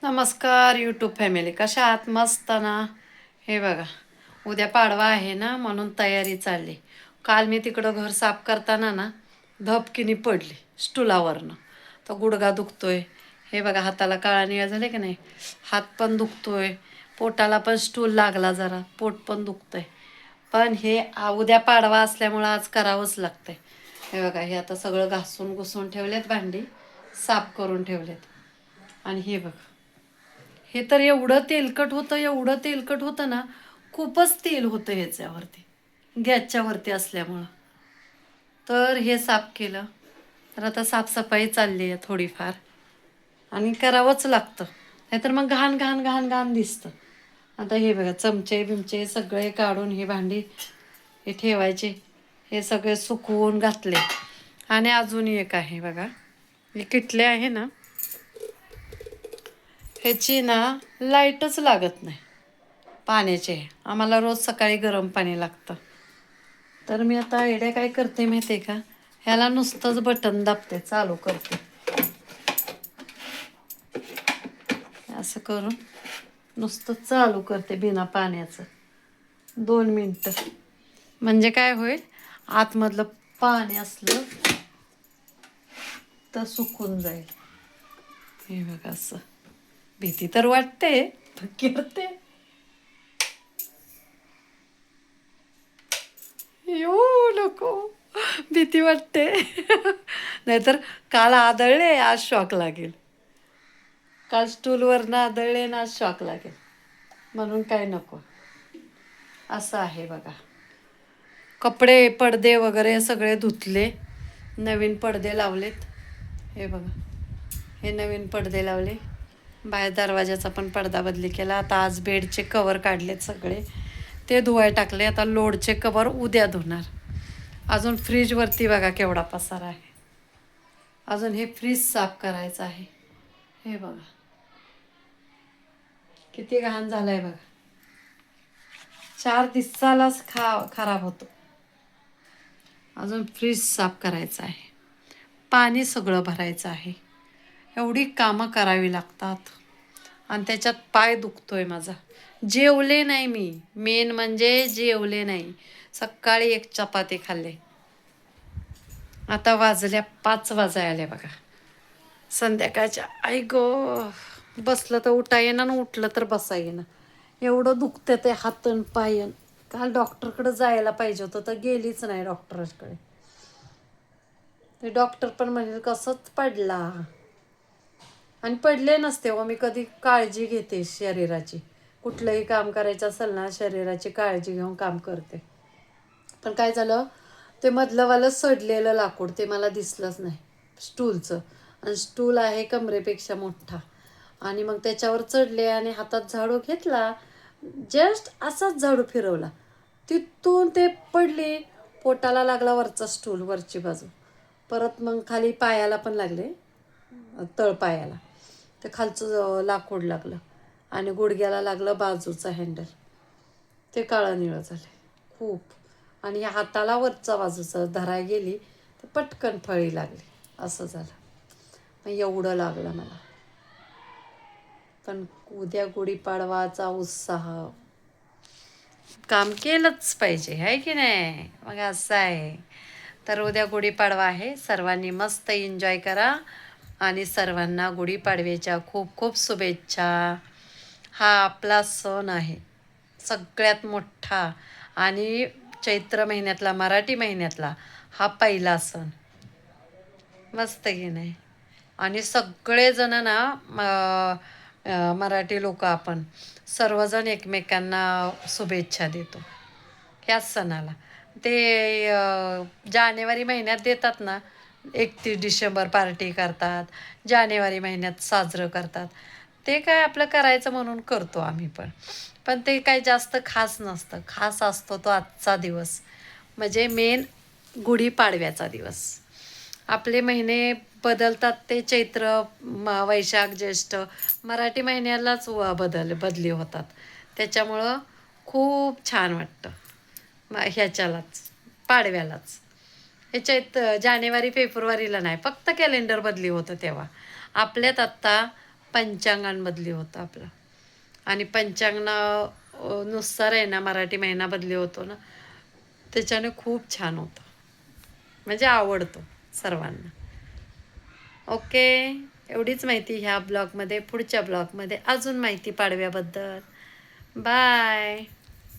नमस्कार YouTube family, कशा आहात? मस्त ना. हे बघा, उद्या पाडवा आहे ना, म्हणून तयारी चालली. काल मी तिकडं घर साफ करताना ना धपकिनी पडली स्टुलावरनं. तर गुडघा दुखतोय. हे बघा, हाताला काळा निळा झाले की नाही, हात पण दुखतोय. पोटाला पण स्टूल लागला जरा, पोट पण दुखतंय. पण हे उद्या पाडवा असल्यामुळं आज करावंच लागतंय. हे बघा, हे आता सगळं घासून घुसून ठेवलेत, भांडी साफ करून ठेवलेत. आणि हे बघा, हे तर एवढं तेलकट होतं, एवढं तेलकट होतं ना, खूपच तेल होतं ह्याच्यावरती, गॅसच्या वरती असल्यामुळं. तर हे साफ केलं. तर आता साफसफाई चालली आहे थोडीफार, आणि करावंच लागतं, नाहीतर मग घाण घाण घाण घाण दिसतं. आता हे बघा, चमचे बिमचे सगळे काढून हे भांडी हे ठेवायचे. हे सगळे सुकवून घातले. आणि अजून एक आहे बघा, हे किटले आहे ना, ह्याची ना लाईटच लागत नाही पाण्याचे. आम्हाला रोज सकाळी गरम पाणी लागतं. तर मी आता आयडिया काय करते माहिती आहे का, ह्याला नुसतंच बटन दाबते, चालू करते असं करून. नुसतं चालू करते बिना पाण्याचं 2 मिनटं. म्हणजे काय होईल, आतमधलं पाणी असलं तर सुकून जाईल. हे बघा, असं भीती तर वाटते, पण करते. येऊ नको, भीती वाटते. नाहीतर काल आदळले, आज शॉक लागेल. काल स्टूलवरनं आदळले ना, आज शॉक लागेल. म्हणून काय नको. असं आहे बघा. कपडे पडदे वगैरे सगळे धुतले, नवीन पडदे लावलेत. हे बघा, हे नवीन पडदे लावले. बाहेर दरवाजाचा पण पडदा बदली केला. आता आज बेडचे कवर काढलेत सगळे, ते धुवाय टाकले. आता लोडचे कवर उद्या धुणार. अजून फ्रीजवरती बघा केवढा पसारा आहे. अजून हे फ्रीज साफ करायचं आहे. हे बघा किती घाण झालंय बघा. 4 दिवसालाच खराब होतो. अजून फ्रीज साफ करायचं आहे, पाणी सगळं भरायचं आहे. एवढी कामं करावी लागतात, आणि त्याच्यात पाय दुखतोय माझा. जेवले नाही मी, मेन म्हणजे जेवले नाही. सकाळी 1 चपाती खाल्ले. आता वाजल्या 5 वाजायले बघा संध्याकाळच्या. आई गो, बसलं तर उठा येणार ना, उठलं तर बसा येणार. एवढं दुखतं ते हातन पायन. काल डॉक्टरकडे जायला पाहिजे होतं, तर गेलीच नाही डॉक्टरकडे. ते डॉक्टर पण म्हणजे कसंच पडला. आणि पडले नसते हो, मी कधी काळजी घेते शरीराची. कुठलंही काम करायचं असेल ना, शरीराची काळजी घेऊन काम करते. पण काय झालं, ते मधलंवालं सडलेलं लाकूड ते मला दिसलंच नाही स्टूलचं. आणि स्टूल आहे कमरेपेक्षा मोठा. आणि मग त्याच्यावर चढले आणि हातात झाडू घेतला, जस्ट असाच झाडू फिरवला, तिथून ते पडले. पोटाला लागला वरचा स्टूल, वरची बाजू. परत मग खाली पायाला पण लागले, तळपायाला ते खालचं लाकूड लागलं. आणि गुडघ्याला लागलं बाजूचं हँडल, ते काळं निळं झालं खूप. आणि या हाताला वरचा बाजूचं धराय गेली तर पटकन फळी लागली, असं झालं. मग एवढं लागलं मला. पण उद्या गुढीपाडवाचा उत्साह, काम केलंच पाहिजे, आहे की नाही? मग असं आहे. तर उद्या गुढीपाडवा आहे, सर्वांनी मस्त एन्जॉय करा. आणि सर्वांना गुढीपाडव्याच्या खूप खूप शुभेच्छा. हा आपला सण आहे सगळ्यात मोठा, आणि चैत्र महिन्यातला, मराठी महिन्यातला हा पहिला सण. मस्त की नाही? आणि सगळेजण ना, मराठी लोक आपण सर्वजण एकमेकांना शुभेच्छा देतो ह्याच सणाला. ते जानेवारी महिन्यात देतात ना, 31 डिसेंबर पार्टी करतात, जानेवारी महिन्यात साजरं करतात. ते काय आपलं करायचं म्हणून करतो आम्ही पण. पण ते काय जास्त खास नसतं. खास असतो तो आजचा दिवस, म्हणजे मेन गुढीपाडव्याचा दिवस. आपले महिने बदलतात ते चैत्र, वैशाख, ज्येष्ठ, मराठी महिन्यालाच बदली होतात. त्याच्यामुळं खूप छान वाटतं ह्याच्यालाच, पाडव्यालाच. हे जानेवारी फेब्रुवारीला नाही, फक्त कॅलेंडर बदली होतं तेव्हा. आपल्यात आत्ता पंचांगांमधली होतं आपलं. आणि नुसार आहे ना मराठी महिना बदली होतो ना, त्याच्याने खूप छान होतं, म्हणजे आवडतो सर्वांना. ओके, एवढीच माहिती ह्या ब्लॉगमध्ये. पुढच्या ब्लॉगमध्ये अजून माहिती पाडव्याबद्दल. बाय.